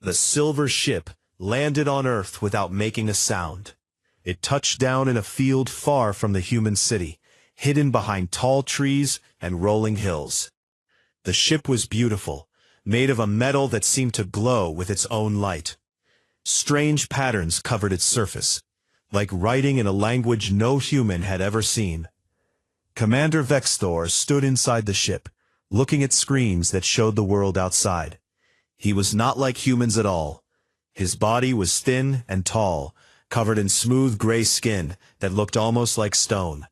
The silver ship landed on Earth without making a sound. It touched down in a field far from the human city, hidden behind tall trees and rolling hills. The ship was beautiful, made of a metal that seemed to glow with its own light. Strange patterns covered its surface, like writing in a language no human had ever seen. Commander Vexthor stood inside the ship, looking at screens that showed the world outside. He was not like humans at all. His body was thin and tall, covered in smooth gray skin that looked almost like stone.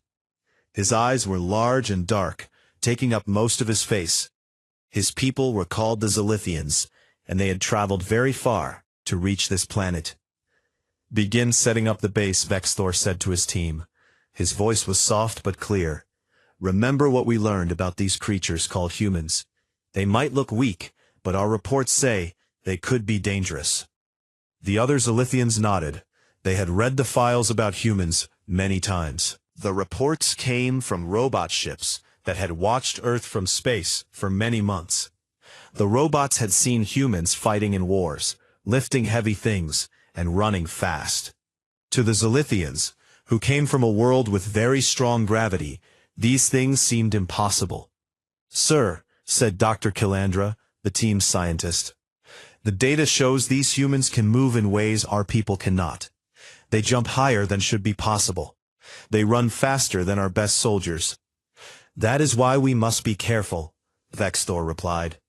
His eyes were large and dark, taking up most of his face. His people were called the Zilithians, and they had traveled very far to reach this planet. "Begin setting up the base," Vexthor said to his team. His voice was soft but clear. "Remember what we learned about these creatures called humans. They might look weak, but our reports say they could be dangerous." The other Zilithians nodded. They had read the files about humans many times. The reports came from robot ships that had watched Earth from space for many months. The robots had seen humans fighting in wars, lifting heavy things, and running fast. To the Zilithians, who came from a world with very strong gravity, these things seemed impossible. "Sir," said Dr. Kilandra, the team's scientist, "the data shows these humans can move in ways our people cannot. They jump higher than should be possible. They run faster than our best soldiers." "That is why we must be careful," Vexthor replied.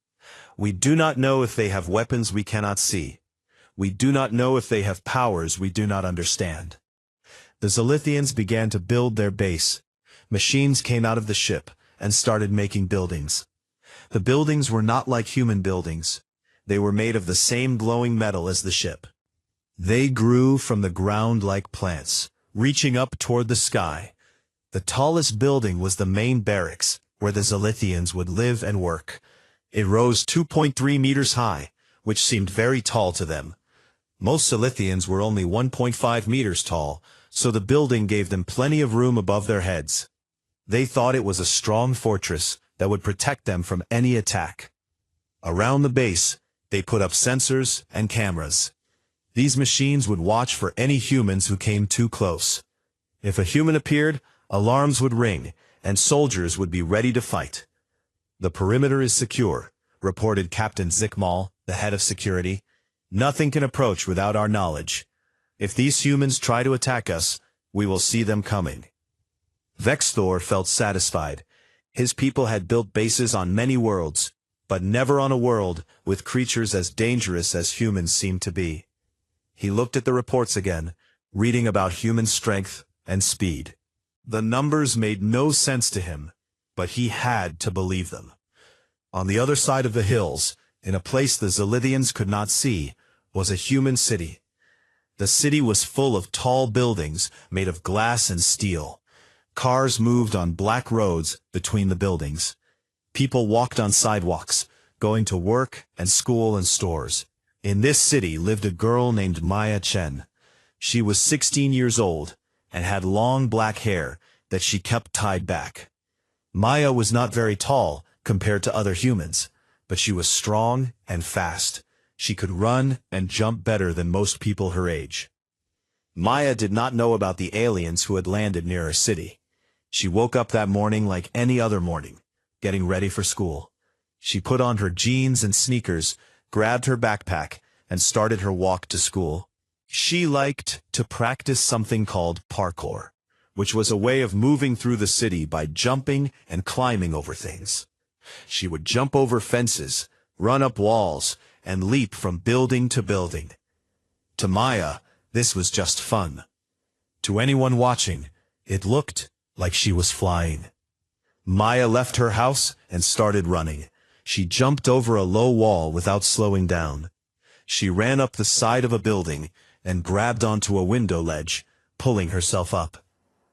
"We do not know if they have weapons we cannot see. We do not know if they have powers we do not understand." The Zilithians began to build their base. Machines came out of the ship and started making buildings. The buildings were not like human buildings. They were made of the same glowing metal as the ship. They grew from the ground like plants, reaching up toward the sky. The tallest building was the main barracks, where the Zilithians would live and work. It rose 2.3 meters high, which seemed very tall to them. Most Zilithians were only 1.5 meters tall, so the building gave them plenty of room above their heads. They thought it was a strong fortress that would protect them from any attack. Around the base, they put up sensors and cameras. These machines would watch for any humans who came too close. If a human appeared, alarms would ring, and soldiers would be ready to fight. "The perimeter is secure," reported Captain Zikmal, the head of security. "Nothing can approach without our knowledge. If these humans try to attack us, we will see them coming." Vexthor felt satisfied. His people had built bases on many worlds, but never on a world with creatures as dangerous as humans seemed to be. He looked at the reports again, reading about human strength and speed. The numbers made no sense to him, but he had to believe them. On the other side of the hills, in a place the Zilithians could not see, was a human city. The city was full of tall buildings made of glass and steel. Cars moved on black roads between the buildings. People walked on sidewalks, going to work and school and stores. In this city lived a girl named Maya Chen. She was 16 years old and had long black hair that she kept tied back. Maya was not very tall compared to other humans, but she was strong and fast. She could run and jump better than most people her age. Maya did not know about the aliens who had landed near her city. She woke up that morning like any other morning, getting ready for school. She put on her jeans and sneakers, grabbed her backpack, and started her walk to school. She liked to practice something called parkour, which was a way of moving through the city by jumping and climbing over things. She would jump over fences, run up walls, and leap from building to building. To Maya, this was just fun. To anyone watching, it looked like she was flying. Maya left her house and started running. She jumped over a low wall without slowing down. She ran up the side of a building and grabbed onto a window ledge, pulling herself up.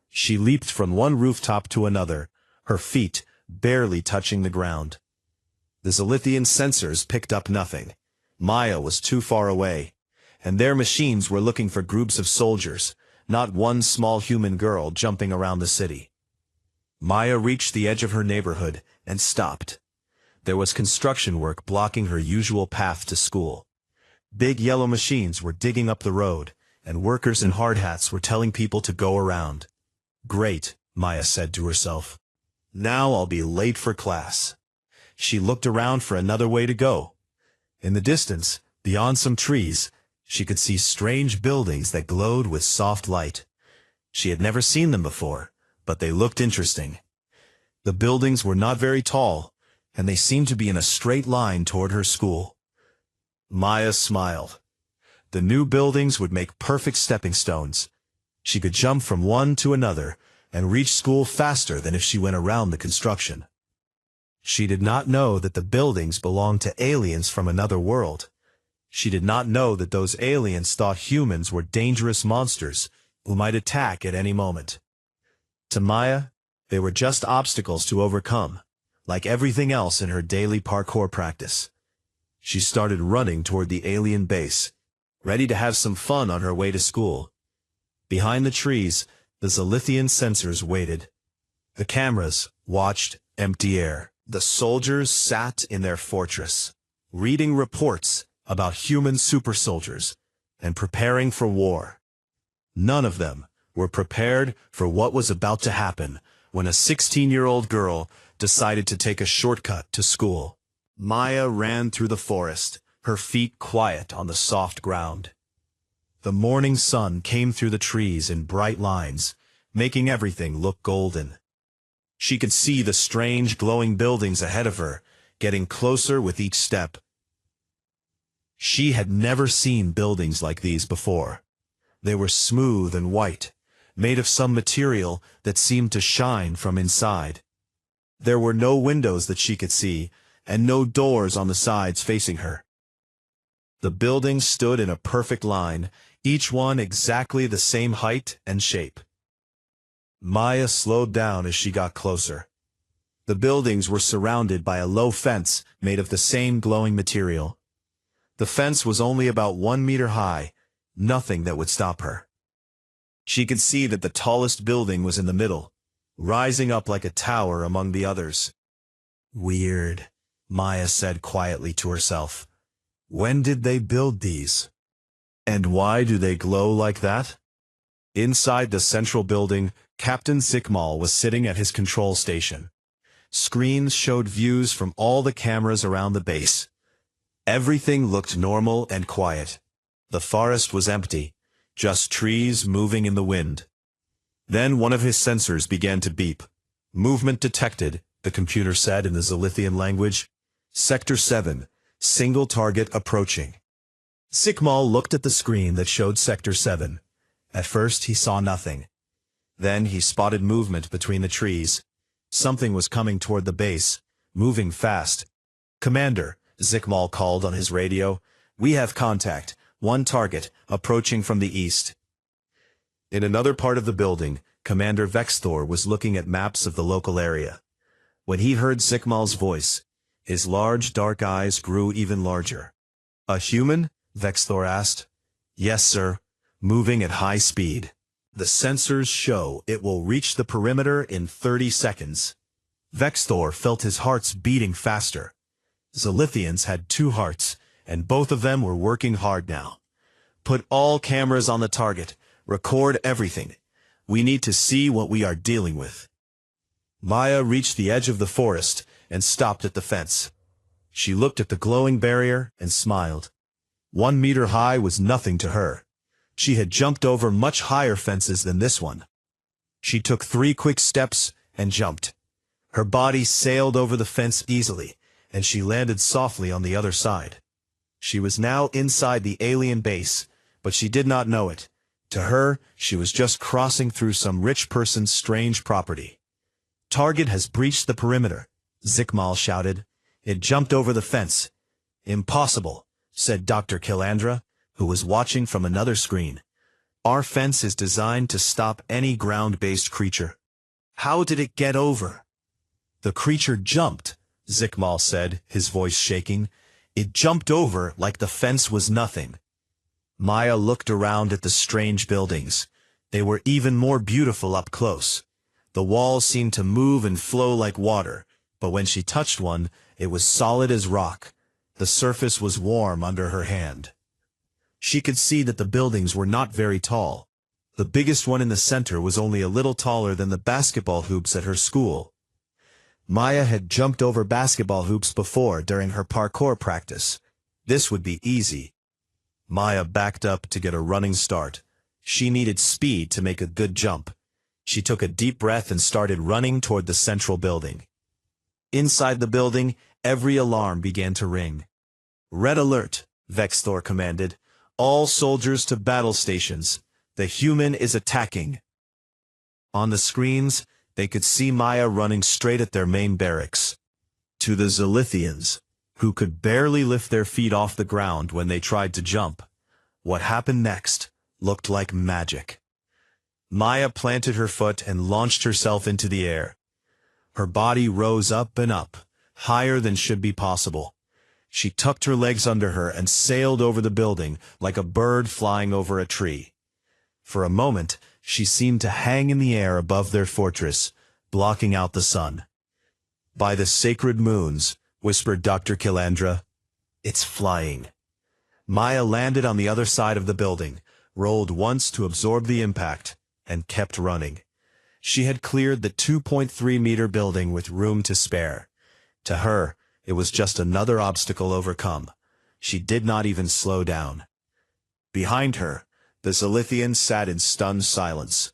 She leaped from one rooftop to another, her feet barely touching the ground. The Zilithian sensors picked up nothing. Maya was too far away, and their machines were looking for groups of soldiers, not one small human girl jumping around the city. Maya reached the edge of her neighborhood and stopped. There was construction work blocking her usual path to school. Big yellow machines were digging up the road, and workers in hard hats were telling people to go around. Great, Maya said to herself. Now I'll be late for class. She looked around for another way to go. In the distance, beyond some trees, she could see strange buildings that glowed with soft light. She had never seen them before, but they looked interesting. The buildings were not very tall, and they seemed to be in a straight line toward her school. Maya smiled. The new buildings would make perfect stepping stones. She could jump from one to another and reach school faster than if she went around the construction. She did not know that the buildings belonged to aliens from another world. She did not know that those aliens thought humans were dangerous monsters who might attack at any moment. To Maya, they were just obstacles to overcome, like everything else in her daily parkour practice. She started running toward the alien base, ready to have some fun on her way to school. Behind the trees, the Zilithian sensors waited. The cameras watched empty air. The soldiers sat in their fortress, reading reports about human super soldiers and preparing for war. None of them were prepared for what was about to happen when a 16-year-old girl decided to take a shortcut to school. Maya ran through the forest, her feet quiet on the soft ground. The morning sun came through the trees in bright lines, making everything look golden. She could see the strange glowing buildings ahead of her, getting closer with each step. She had never seen buildings like these before. They were smooth and white, made of some material that seemed to shine from inside. There were no windows that she could see, and no doors on the sides facing her. The buildings stood in a perfect line, each one exactly the same height and shape. Maya slowed down as she got closer. The buildings were surrounded by a low fence made of the same glowing material. The fence was only about 1 meter high, nothing that would stop her. She could see that the tallest building was in the middle, rising up like a tower among the others. Weird, Maya said quietly to herself. When did they build these? And why do they glow like that? Inside the central building, Captain Zikmal was sitting at his control station. Screens showed views from all the cameras around the base. Everything looked normal and quiet. The forest was empty, just trees moving in the wind. Then one of his sensors began to beep. Movement detected, the computer said in the Zilithian language. Sector 7, single target approaching. Zikmal looked at the screen that showed Sector 7. At first he saw nothing. Then he spotted movement between the trees. Something was coming toward the base, moving fast. Commander, Zikmal called on his radio. We have contact, one target, approaching from the east. In another part of the building, Commander Vexthor was looking at maps of the local area. When he heard Zikmal's voice, his large dark eyes grew even larger. A human? Vexthor asked. Yes, sir. Moving at high speed. The sensors show it will reach the perimeter in 30 seconds. Vexthor felt his hearts beating faster. Zilithians had 2 hearts, and both of them were working hard now. Put all cameras on the target. Record everything. We need to see what we are dealing with. Maya reached the edge of the forest and stopped at the fence. She looked at the glowing barrier and smiled. 1 meter high was nothing to her. She had jumped over much higher fences than this one. She took 3 quick steps and jumped. Her body sailed over the fence easily, and she landed softly on the other side. She was now inside the alien base, but she did not know it. To her, she was just crossing through some rich person's strange property. Target has breached the perimeter, Zikmal shouted. It jumped over the fence. Impossible, said Dr. Kilandra, who was watching from another screen. Our fence is designed to stop any ground-based creature. How did it get over? The creature jumped, Zikmal said, his voice shaking. It jumped over like the fence was nothing. Maya looked around at the strange buildings. They were even more beautiful up close. The walls seemed to move and flow like water, but when she touched one, it was solid as rock. The surface was warm under her hand. She could see that the buildings were not very tall. The biggest one in the center was only a little taller than the basketball hoops at her school. Maya had jumped over basketball hoops before during her parkour practice. This would be easy. Maya backed up to get a running start. She needed speed to make a good jump. She took a deep breath and started running toward the central building. Inside the building, every alarm began to ring. "Red alert," Vexthor commanded. "All soldiers to battle stations. The human is attacking." On the screens, they could see Maya running straight at their main barracks. To the Zilithians, who could barely lift their feet off the ground when they tried to jump, what happened next looked like magic. Maya planted her foot and launched herself into the air. Her body rose up and up, higher than should be possible. She tucked her legs under her and sailed over the building like a bird flying over a tree. For a moment, she seemed to hang in the air above their fortress, blocking out the sun. "By the sacred moons," whispered Dr. Kilandra, "it's flying." Maya landed on the other side of the building, rolled once to absorb the impact, and kept running. She had cleared the 2.3-meter building with room to spare. To her, it was just another obstacle overcome. She did not even slow down. Behind her, the Zilithians sat in stunned silence.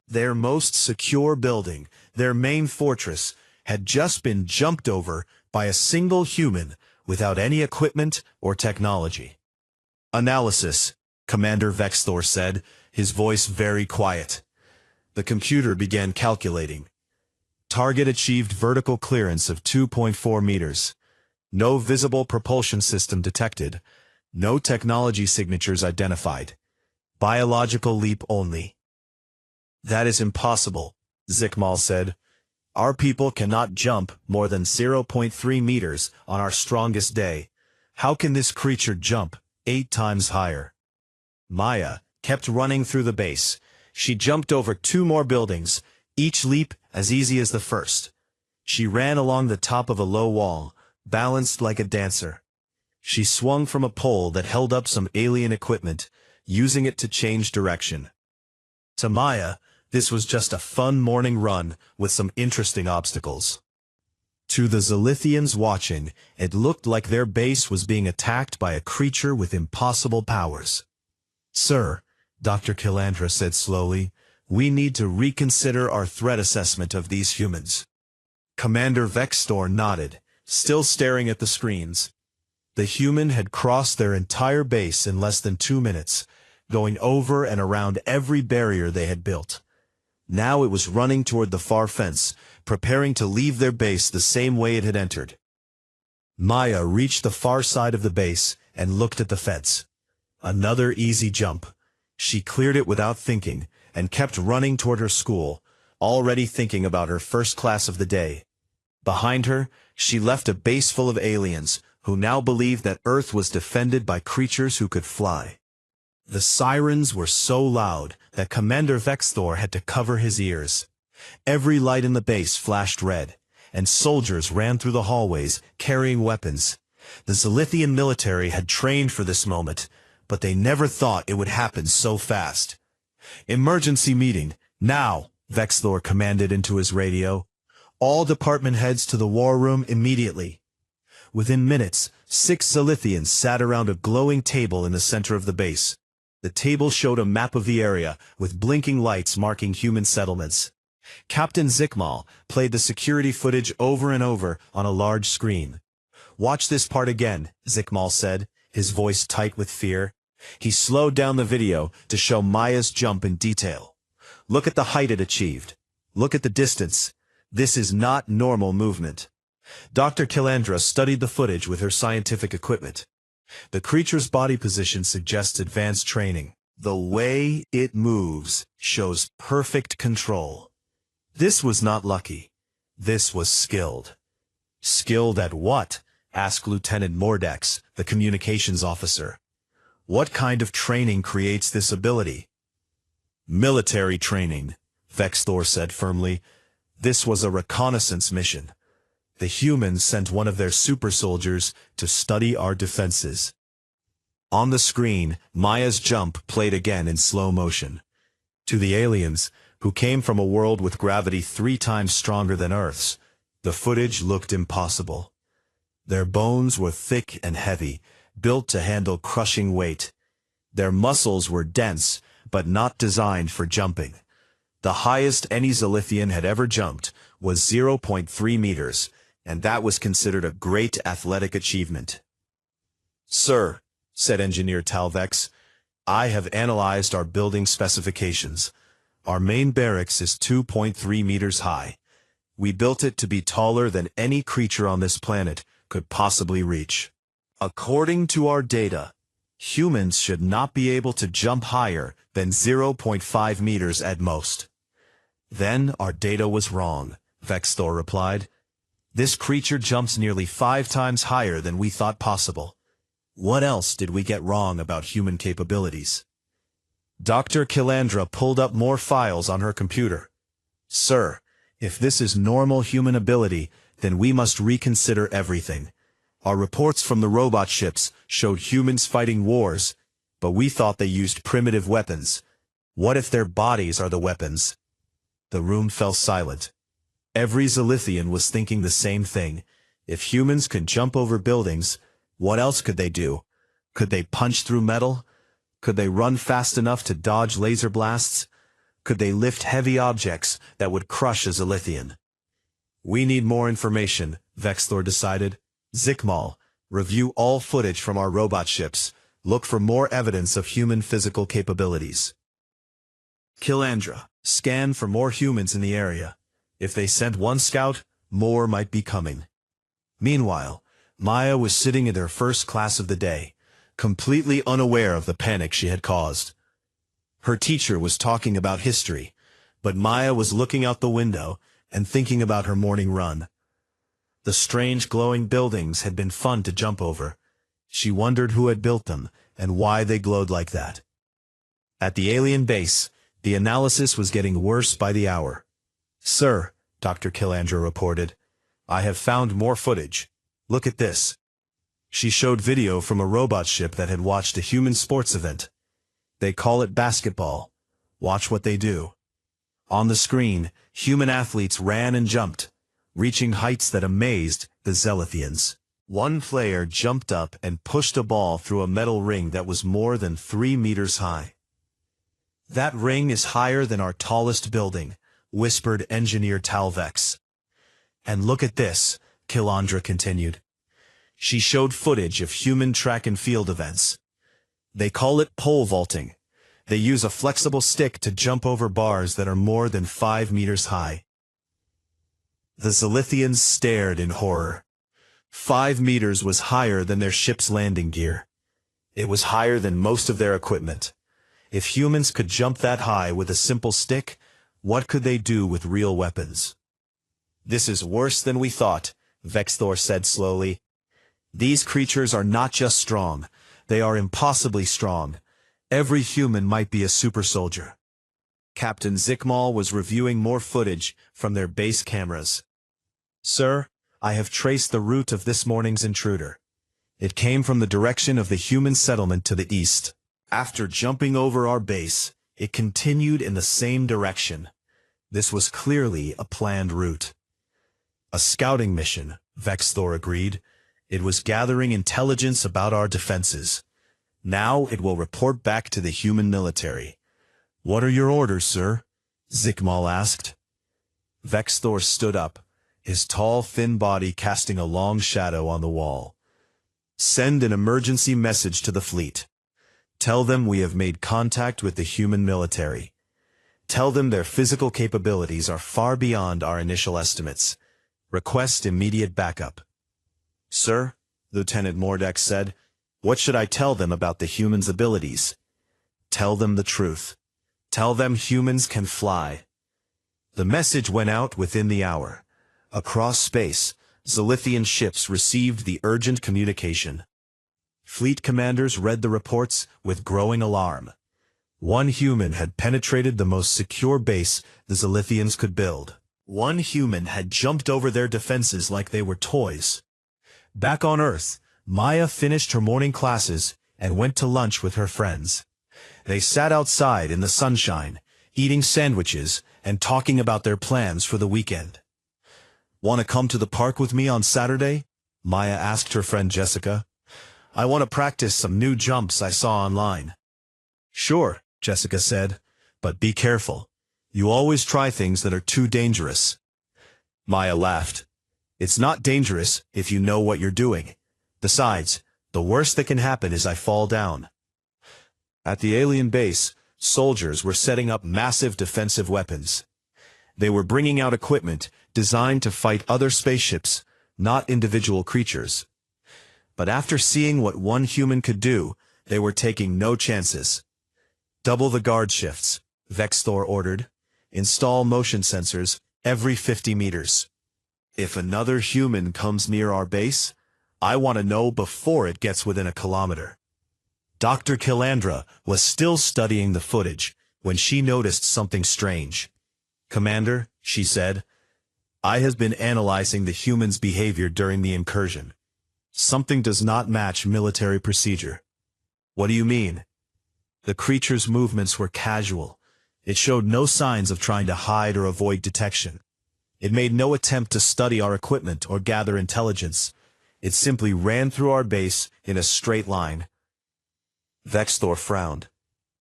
Their most secure building, their main fortress, had just been jumped over by a single human without any equipment or technology. "Analysis," Commander Vexthor said, his voice very quiet. The computer began calculating. Target achieved vertical clearance of 2.4 meters. No visible propulsion system detected. No technology signatures identified. Biological leap only. "That is impossible," Zikmal said. "Our people cannot jump more than 0.3 meters on our strongest day. How can this creature jump 8 times higher?" Maya kept running through the base. She jumped over 2 more buildings, each leap as easy as the first. She ran along the top of a low wall, balanced like a dancer. She swung from a pole that held up some alien equipment, using it to change direction. To Maya, this was just a fun morning run with some interesting obstacles. To the Zilithians watching, it looked like their base was being attacked by a creature with impossible powers. "Sir," Dr. Kilandra said slowly, "we need to reconsider our threat assessment of these humans." Commander Vexthor nodded, still staring at the screens. The human had crossed their entire base in less than 2 minutes, going over and around every barrier they had built. Now it was running toward the far fence, preparing to leave their base the same way it had entered. Maya reached the far side of the base and looked at the fence. Another easy jump. She cleared it without thinking and kept running toward her school, already thinking about her first class of the day. Behind her, she left a base full of aliens who now believed that Earth was defended by creatures who could fly. The sirens were so loud that Commander Vexthor had to cover his ears. Every light in the base flashed red, and soldiers ran through the hallways carrying weapons. The Zilithian military had trained for this moment, but they never thought it would happen so fast. "Emergency meeting, now," Vexthor commanded into his radio. "All department heads to the war room immediately." Within minutes, 6 Zilithians sat around a glowing table in the center of the base. The table showed a map of the area, with blinking lights marking human settlements. Captain Zikmal played the security footage over and over on a large screen. "Watch this part again," Zikmal said, his voice tight with fear. He slowed down the video to show Maya's jump in detail. "Look at the height it achieved. Look at the distance. This is not normal movement." Dr. Kilandra studied the footage with her scientific equipment. The creature's body position suggests advanced training. The way it moves shows perfect control. This was not lucky. This was skilled. "Skilled at what?" asked Lieutenant Mordex, the communications officer. "What kind of training creates this ability?" "Military training," Vexthor said firmly. "This was a reconnaissance mission. The humans sent one of their super soldiers to study our defenses." On the screen, Maya's jump played again in slow motion. To the aliens, who came from a world with gravity 3 times stronger than Earth's, the footage looked impossible. Their bones were thick and heavy, built to handle crushing weight. Their muscles were dense, but not designed for jumping. The highest any Zilithian had ever jumped was 0.3 meters, and that was considered a great athletic achievement. "Sir," said Engineer Talvex, "I have analyzed our building specifications. Our main barracks is 2.3 meters high. We built it to be taller than any creature on this planet could possibly reach. According to our data, humans should not be able to jump higher than 0.5 meters at most." "Then our data was wrong," Vexthor replied. "This creature jumps nearly 5 times higher than we thought possible. What else did we get wrong about human capabilities?" Dr. Kilandra pulled up more files on her computer. "Sir, if this is normal human ability, then we must reconsider everything. Our reports from the robot ships showed humans fighting wars, but we thought they used primitive weapons. What if their bodies are the weapons?" The room fell silent. Every Zilithian was thinking the same thing. If humans could jump over buildings, what else could they do? Could they punch through metal? Could they run fast enough to dodge laser blasts? Could they lift heavy objects that would crush a Zilithian? "We need more information," Vexthor decided. "Zikmal, review all footage from our robot ships. Look for more evidence of human physical capabilities. Kilandra, scan for more humans in the area. If they sent 1 scout, more might be coming." Meanwhile, Maya was sitting in her first class of the day, completely unaware of the panic she had caused. Her teacher was talking about history, but Maya was looking out the window and thinking about her morning run. The strange glowing buildings had been fun to jump over. She wondered who had built them and why they glowed like that. At the alien base, the analysis was getting worse by the hour. "Sir," Dr. Kilandra reported, "I have found more footage. Look at this." She showed video from a robot ship that had watched a human sports event. "They call it basketball. Watch what they do." On the screen, human athletes ran and jumped, reaching heights that amazed the Zilithians. One player jumped up and pushed a ball through a metal ring that was more than 3 meters high. "That ring is higher than our tallest building," whispered Engineer Talvex. "And look at this," Kilandra continued. She showed footage of human track and field events. "They call it pole vaulting. They use a flexible stick to jump over bars that are more than 5 meters high." The Zilithians stared in horror. 5 meters was higher than their ship's landing gear. It was higher than most of their equipment. If humans could jump that high with a simple stick, what could they do with real weapons? "This is worse than we thought," Vexthor said slowly. "These creatures are not just strong, they are impossibly strong. Every human might be a super soldier." Captain Zikmal was reviewing more footage from their base cameras. "Sir, I have traced the route of this morning's intruder. It came from the direction of the human settlement to the east. After jumping over our base, it continued in the same direction. This was clearly a planned route." "A scouting mission," Vexthor agreed. "It was gathering intelligence about our defenses. Now it will report back to the human military." "What are your orders, sir?" Zikmal asked. Vexthor stood up, his tall, thin body casting a long shadow on the wall. "Send an emergency message to the fleet. Tell them we have made contact with the human military. Tell them their physical capabilities are far beyond our initial estimates. Request immediate backup." "Sir," Lieutenant Mordek said, "what should I tell them about the humans' abilities?" "Tell them the truth. Tell them humans can fly." The message went out within the hour. Across space, Zilithian ships received the urgent communication. Fleet commanders read the reports with growing alarm. One human had penetrated the most secure base the Zilithians could build. One human had jumped over their defenses like they were toys. Back on Earth, Maya finished her morning classes and went to lunch with her friends. They sat outside in the sunshine, eating sandwiches and talking about their plans for the weekend. "Want to come to the park with me on Saturday?" Maya asked her friend Jessica. "I want to practice some new jumps I saw online." "Sure," Jessica said, "but be careful. You always try things that are too dangerous." Maya laughed. "It's not dangerous if you know what you're doing. Besides, the worst that can happen is I fall down." At the alien base, soldiers were setting up massive defensive weapons. They were bringing out equipment designed to fight other spaceships, not individual creatures. But after seeing what one human could do, they were taking no chances. "Double the guard shifts," Vexthor ordered. "Install motion sensors every 50 meters. If another human comes near our base, I want to know before it gets within a kilometer." Dr. Kilandra was still studying the footage when she noticed something strange. "Commander," she said, "I have been analyzing the humans' behavior during the incursion. Something does not match military procedure." "What do you mean?" "The creature's movements were casual. It showed no signs of trying to hide or avoid detection. It made no attempt to study our equipment or gather intelligence. It simply ran through our base in a straight line." Vexthor frowned.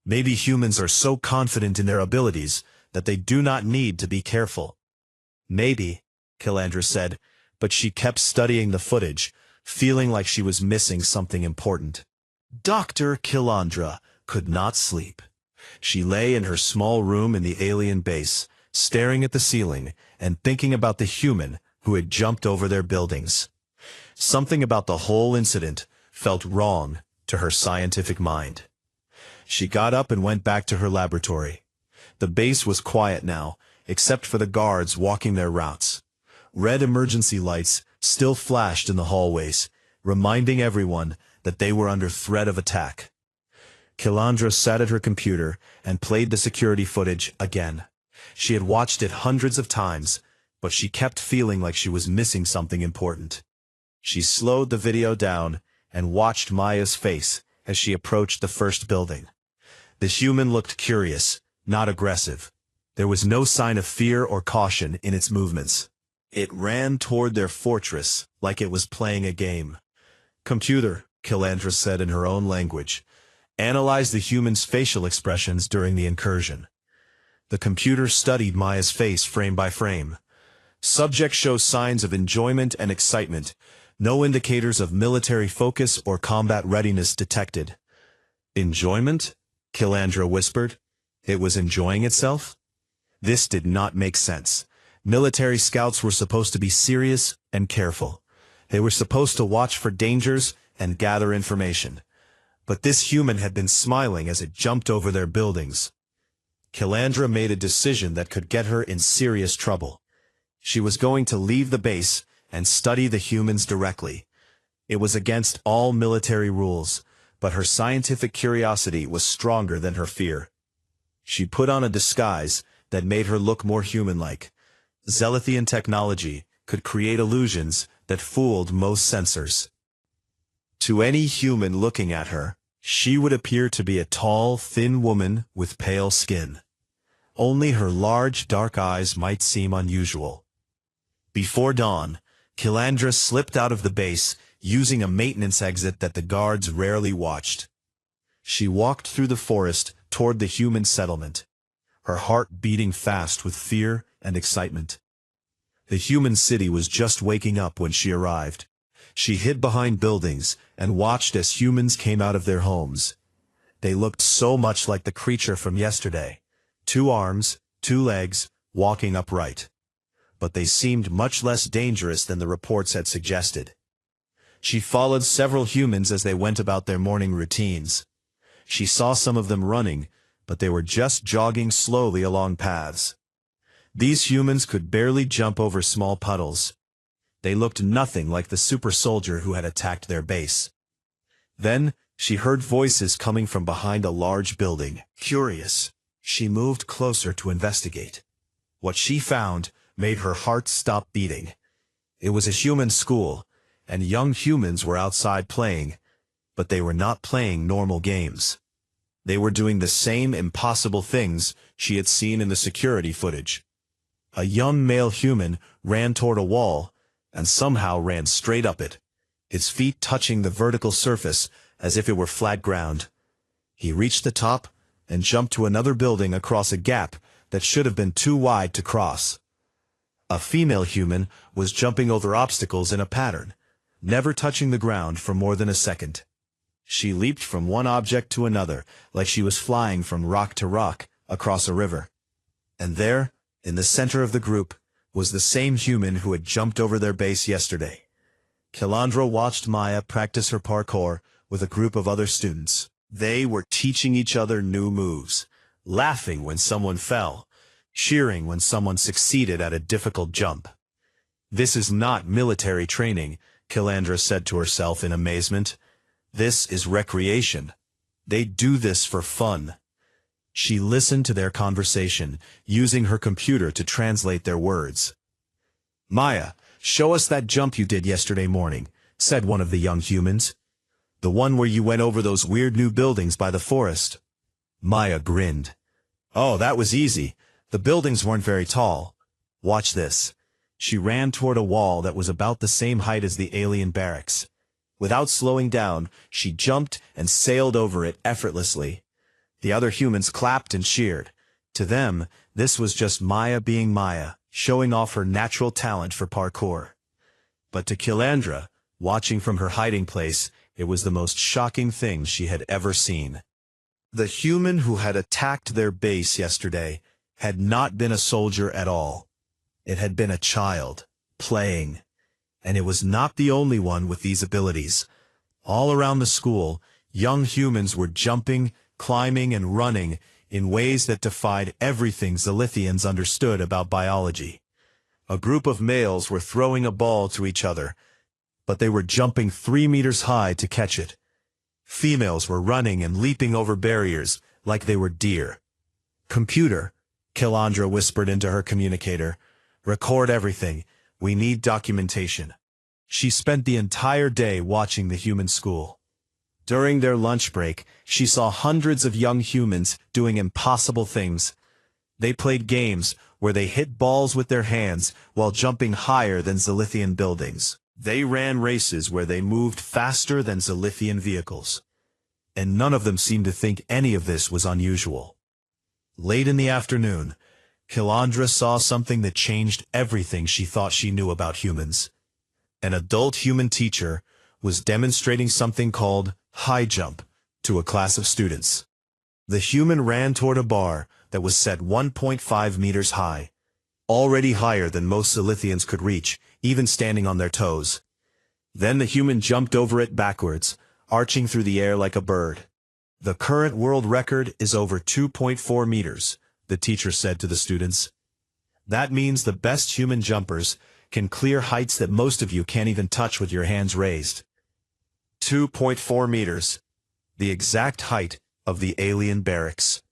"Maybe humans are so confident in their abilities that they do not need to be careful." "Maybe," Kilandra said, but she kept studying the footage, feeling like she was missing something important. Dr. Kilandra could not sleep. She lay in her small room in the alien base, staring at the ceiling and thinking about the human who had jumped over their buildings. Something about the whole incident felt wrong to her scientific mind. She got up and went back to her laboratory. The base was quiet now, except for the guards walking their routes. Red emergency lights still flashed in the hallways, reminding everyone that they were under threat of attack. Kilandra sat at her computer and played the security footage again. She had watched it hundreds of times, but she kept feeling like she was missing something important. She slowed the video down and watched Maya's face as she approached the first building. The human looked curious, not aggressive. There was no sign of fear or caution in its movements. It ran toward their fortress like it was playing a game. "Computer," Kilandra said in her own language, "analyze the human's facial expressions during the incursion." The computer studied Maya's face frame by frame. Subject shows signs of enjoyment and excitement. No indicators of military focus or combat readiness detected. "Enjoyment?" Kilandra whispered. It was enjoying itself? This did not make sense. Military scouts were supposed to be serious and careful. They were supposed to watch for dangers and gather information. But this human had been smiling as it jumped over their buildings. Kilandra made a decision that could get her in serious trouble. She was going to leave the base and study the humans directly. It was against all military rules, but her scientific curiosity was stronger than her fear. She put on a disguise that made her look more human-like. Zelithian technology could create illusions that fooled most sensors. To any human looking at her, she would appear to be a tall, thin woman with pale skin. Only her large, dark eyes might seem unusual. Before dawn, Kilandra slipped out of the base, using a maintenance exit that the guards rarely watched. She walked through the forest toward the human settlement, her heart beating fast with fear and excitement. The human city was just waking up when she arrived. She hid behind buildings and watched as humans came out of their homes. They looked so much like the creature from yesterday. 2 arms, 2 legs, walking upright. But they seemed much less dangerous than the reports had suggested. She followed several humans as they went about their morning routines. She saw some of them running, but they were just jogging slowly along paths. These humans could barely jump over small puddles. They looked nothing like the super soldier who had attacked their base. Then, she heard voices coming from behind a large building. Curious, she moved closer to investigate. What she found made her heart stop beating. It was a human school, and young humans were outside playing, But they were not playing normal games. They were doing the same impossible things she had seen in the security footage. A young male human ran toward a wall, and somehow ran straight up it, his feet touching the vertical surface as if it were flat ground. He reached the top and jumped to another building across a gap that should have been too wide to cross. A female human was jumping over obstacles in a pattern, never touching the ground for more than a second. She leaped from one object to another like she was flying from rock to rock across a river. And there, in the center of the group, was the same human who had jumped over their base yesterday. Kilandra watched Maya practice her parkour with a group of other students. They were teaching each other new moves, laughing when someone fell, cheering when someone succeeded at a difficult jump. "This is not military training," Kilandra said to herself in amazement. "This is recreation. They do this for fun." She listened to their conversation, using her computer to translate their words. "Maya, show us that jump you did yesterday morning," said one of the young humans. "The one where you went over those weird new buildings by the forest." Maya grinned. "Oh, that was easy. The buildings weren't very tall. Watch this." She ran toward a wall that was about the same height as the alien barracks. Without slowing down, she jumped and sailed over it effortlessly. The other humans clapped and cheered. To them, this was just Maya being Maya, showing off her natural talent for parkour. But to Kilandra, watching from her hiding place, it was the most shocking thing she had ever seen. The human who had attacked their base yesterday had not been a soldier at all. It had been a child, playing. And it was not the only one with these abilities. All around the school, young humans were jumping, climbing, and running in ways that defied everything Zilithians understood about biology. A group of males were throwing a ball to each other, but they were jumping 3 meters high to catch it. Females were running and leaping over barriers like they were deer. "Computer," Kilandra whispered into her communicator, "record everything. We need documentation." She spent the entire day watching the human school. During their lunch break, she saw hundreds of young humans doing impossible things. They played games where they hit balls with their hands while jumping higher than Zilithian buildings. They ran races where they moved faster than Zilithian vehicles. And none of them seemed to think any of this was unusual. Late in the afternoon, Kilandra saw something that changed everything she thought she knew about humans. An adult human teacher was demonstrating something called high jump to a class of students. The human ran toward a bar that was set 1.5 meters high, already higher than most Zilithians could reach, even standing on their toes. Then the human jumped over it backwards, arching through the air like a bird. "The current world record is over 2.4 meters, the teacher said to the students. "That means the best human jumpers can clear heights that most of you can't even touch with your hands raised." 2.4 meters, the exact height of the alien barracks.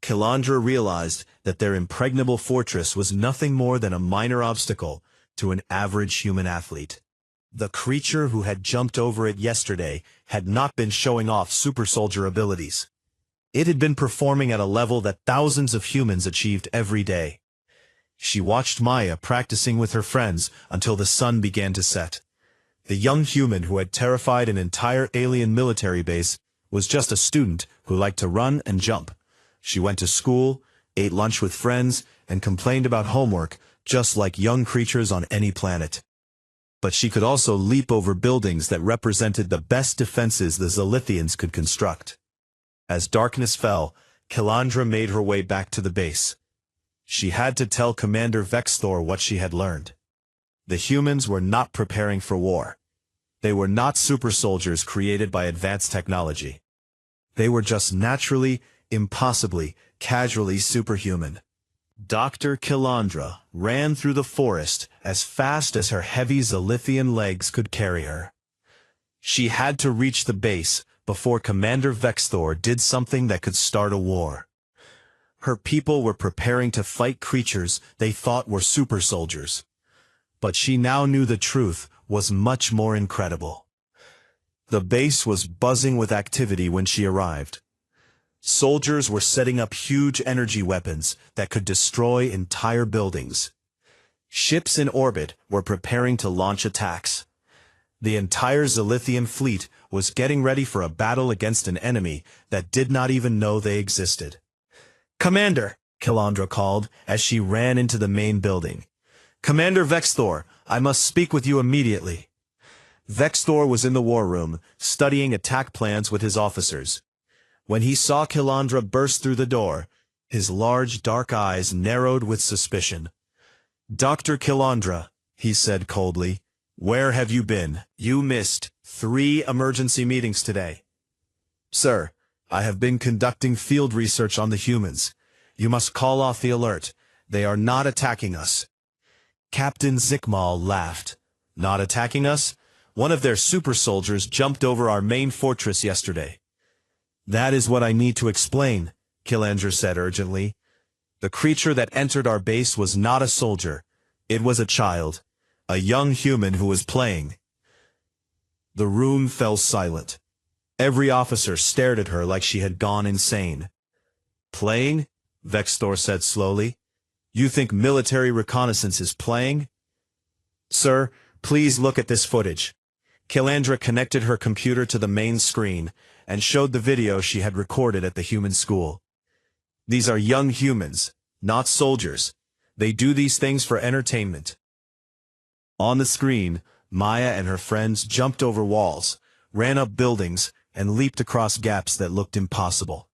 Kilandra realized that their impregnable fortress was nothing more than a minor obstacle to an average human athlete. The creature who had jumped over it yesterday had not been showing off super soldier abilities. It had been performing at a level that thousands of humans achieved every day. She watched Maya practicing with her friends until the sun began to set. The young human who had terrified an entire alien military base was just a student who liked to run and jump. She went to school, ate lunch with friends, and complained about homework, just like young creatures on any planet. But she could also leap over buildings that represented the best defenses the Zilithians could construct. As darkness fell, Kilandra made her way back to the base. She had to tell Commander Vexthor what she had learned. The humans were not preparing for war. They were not super soldiers created by advanced technology. They were just naturally, impossibly, casually superhuman. Dr. Kilandra ran through the forest as fast as her heavy Zilithian legs could carry her. She had to reach the base before Commander Vexthor did something that could start a war. Her people were preparing to fight creatures they thought were super soldiers. But she now knew the truth was much more incredible. The base was buzzing with activity when she arrived. Soldiers were setting up huge energy weapons that could destroy entire buildings. Ships in orbit were preparing to launch attacks. The entire Zilithian fleet was getting ready for a battle against an enemy that did not even know they existed. "Commander," Kilandra called as she ran into the main building. "Commander Vexthor, I must speak with you immediately." Vexthor was in the war room, studying attack plans with his officers. When he saw Kilandra burst through the door, his large dark eyes narrowed with suspicion. "Dr. Kilandra," he said coldly, "where have you been? You missed 3 emergency meetings today." "Sir, I have been conducting field research on the humans. You must call off the alert. They are not attacking us." Captain Zikmal laughed. "Not attacking us? One of their super soldiers jumped over our main fortress yesterday." "That is what I need to explain," Kilandra said urgently. "The creature that entered our base was not a soldier. It was a child, a young human who was playing." The room fell silent. Every officer stared at her like she had gone insane. "Playing?" Vexthor said slowly. "You think military reconnaissance is playing?" "Sir, please look at this footage." Kilandra connected her computer to the main screen and showed the video she had recorded at the human school. "These are young humans, not soldiers. They do these things for entertainment." On the screen, Maya and her friends jumped over walls, ran up buildings, and leaped across gaps that looked impossible.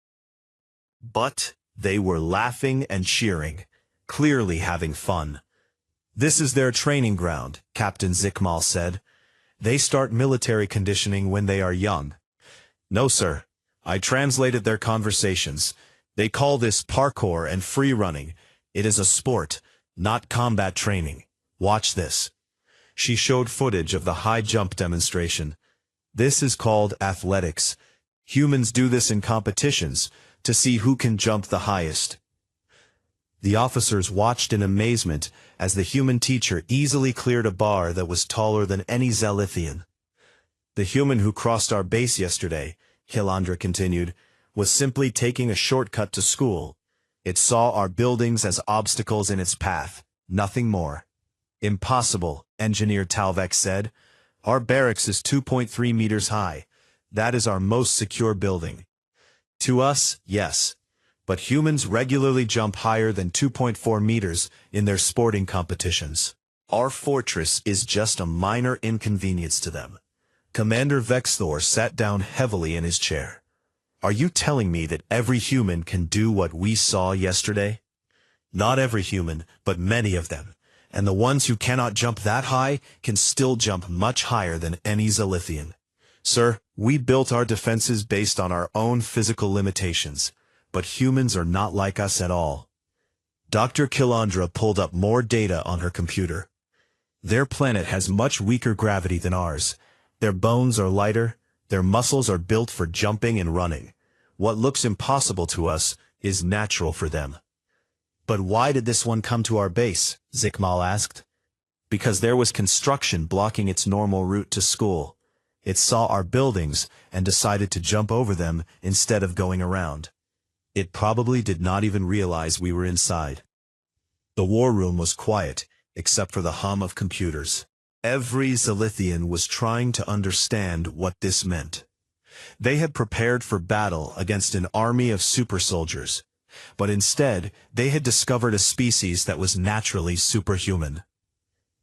But they were laughing and cheering, clearly having fun. "This is their training ground," Captain Zikmal said. "They start military conditioning when they are young." "No, sir. I translated their conversations. They call this parkour and free running. It is a sport, not combat training. Watch this." She showed footage of the high jump demonstration. "This is called athletics. Humans do this in competitions to see who can jump the highest." The officers watched in amazement as the human teacher easily cleared a bar that was taller than any Zalithian. "The human who crossed our base yesterday," Kilandra continued, "was simply taking a shortcut to school. It saw our buildings as obstacles in its path, nothing more." "Impossible," Engineer Talvek said. "Our barracks is 2.3 meters high. That is our most secure building." "To us, yes. But humans regularly jump higher than 2.4 meters in their sporting competitions. Our fortress is just a minor inconvenience to them." Commander Vexthor sat down heavily in his chair. "Are you telling me that every human can do what we saw yesterday?" "Not every human, but many of them. And the ones who cannot jump that high can still jump much higher than any Zilithian. Sir, we built our defenses based on our own physical limitations. But humans are not like us at all." Dr. Kilandra pulled up more data on her computer. "Their planet has much weaker gravity than ours. Their bones are lighter, their muscles are built for jumping and running. What looks impossible to us is natural for them." "But why did this one come to our base?" Zikmal asked. "Because there was construction blocking its normal route to school. It saw our buildings and decided to jump over them instead of going around. It probably did not even realize we were inside." The war room was quiet, except for the hum of computers. Every Zilithian was trying to understand what this meant. They had prepared for battle against an army of super soldiers, but instead they had discovered a species that was naturally superhuman.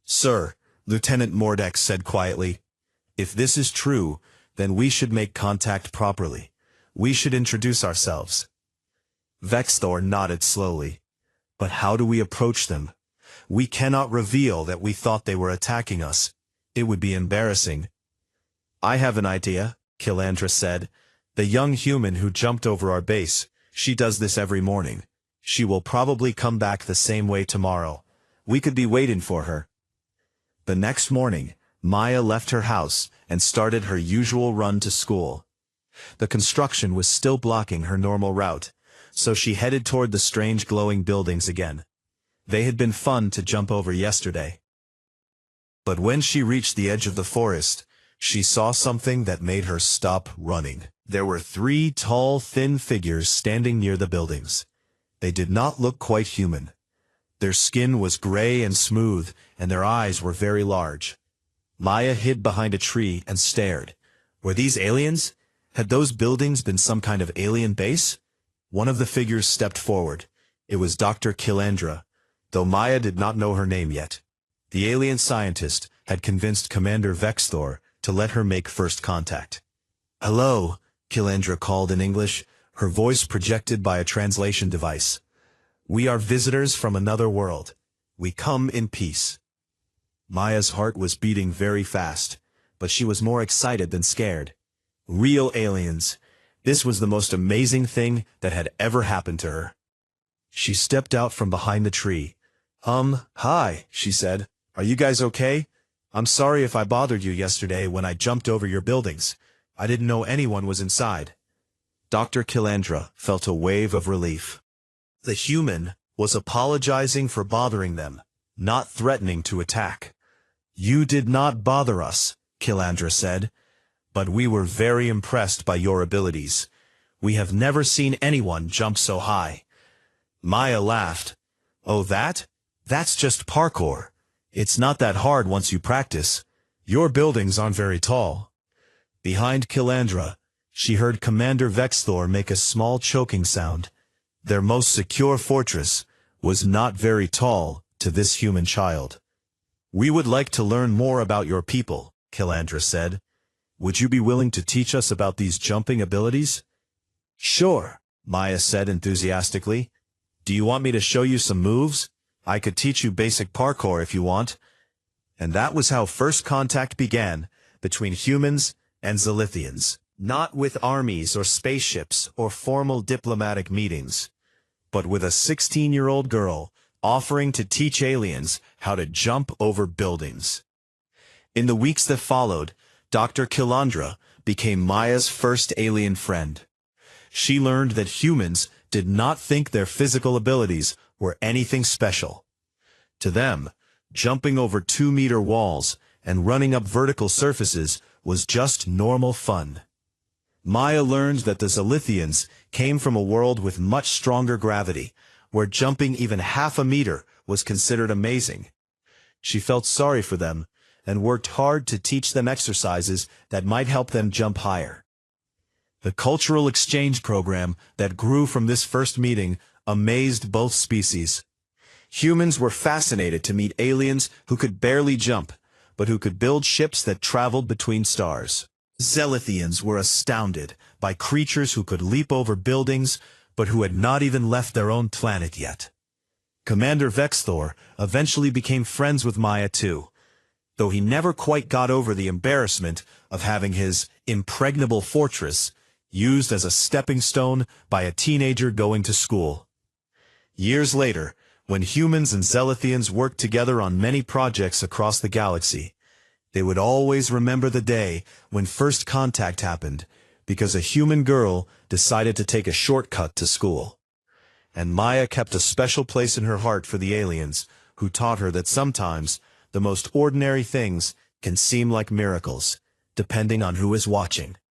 "Sir," Lieutenant Mordek said quietly, "if this is true, then we should make contact properly. We should introduce ourselves." Vexthor nodded slowly. "But how do we approach them? We cannot reveal that we thought they were attacking us. It would be embarrassing." "I have an idea," Kilandra said. "The young human who jumped over our base, she does this every morning. She will probably come back the same way tomorrow. We could be waiting for her." The next morning, Maya left her house and started her usual run to school. The construction was still blocking her normal route, so she headed toward the strange glowing buildings again. They had been fun to jump over yesterday. But when she reached the edge of the forest, she saw something that made her stop running. There were three tall, thin figures standing near the buildings. They did not look quite human. Their skin was gray and smooth, and their eyes were very large. Maya hid behind a tree and stared. Were these aliens? Had those buildings been some kind of alien base? One of the figures stepped forward. It was Dr. Kilandra, though Maya did not know her name yet. The alien scientist had convinced Commander Vexthor to let her make first contact. "Hello," Kilandra called in English, her voice projected by a translation device. "We are visitors from another world. We come in peace." Maya's heart was beating very fast, but she was more excited than scared. Real aliens. This was the most amazing thing that had ever happened to her. She stepped out from behind the tree. Hi," she said. "Are you guys okay? I'm sorry if I bothered you yesterday when I jumped over your buildings. I didn't know anyone was inside." Dr. Kilandra felt a wave of relief. The human was apologizing for bothering them, not threatening to attack. "You did not bother us," Kilandra said, "but we were very impressed by your abilities. We have never seen anyone jump so high." Maya laughed. "Oh, that's just parkour. It's not that hard once you practice. Your buildings aren't very tall." Behind Kilandra, she heard Commander Vexthor make a small choking sound. Their most secure fortress was not very tall to this human child. "We would like to learn more about your people," Kilandra said. "Would you be willing to teach us about these jumping abilities?" "Sure," Maya said enthusiastically. "Do you want me to show you some moves? I could teach you basic parkour if you want." And that was how first contact began between humans and Zilithians. Not with armies or spaceships or formal diplomatic meetings, but with a 16-year-old girl offering to teach aliens how to jump over buildings. In the weeks that followed, Dr. Kilandra became Maya's first alien friend. She learned that humans did not think their physical abilities were anything special. To them, jumping over 2-meter walls and running up vertical surfaces was just normal fun. Maya learned that the Zilithians came from a world with much stronger gravity, where jumping even half a meter was considered amazing. She felt sorry for them and worked hard to teach them exercises that might help them jump higher. The cultural exchange program that grew from this first meeting amazed both species. Humans were fascinated to meet aliens who could barely jump, but who could build ships that traveled between stars. Zilithians were astounded by creatures who could leap over buildings, but who had not even left their own planet yet. Commander Vexthor eventually became friends with Maya too, though he never quite got over the embarrassment of having his impregnable fortress used as a stepping stone by a teenager going to school. Years later, when humans and Zilithians worked together on many projects across the galaxy, they would always remember the day when first contact happened, because a human girl decided to take a shortcut to school. And Maya kept a special place in her heart for the aliens, who taught her that sometimes the most ordinary things can seem like miracles, depending on who is watching.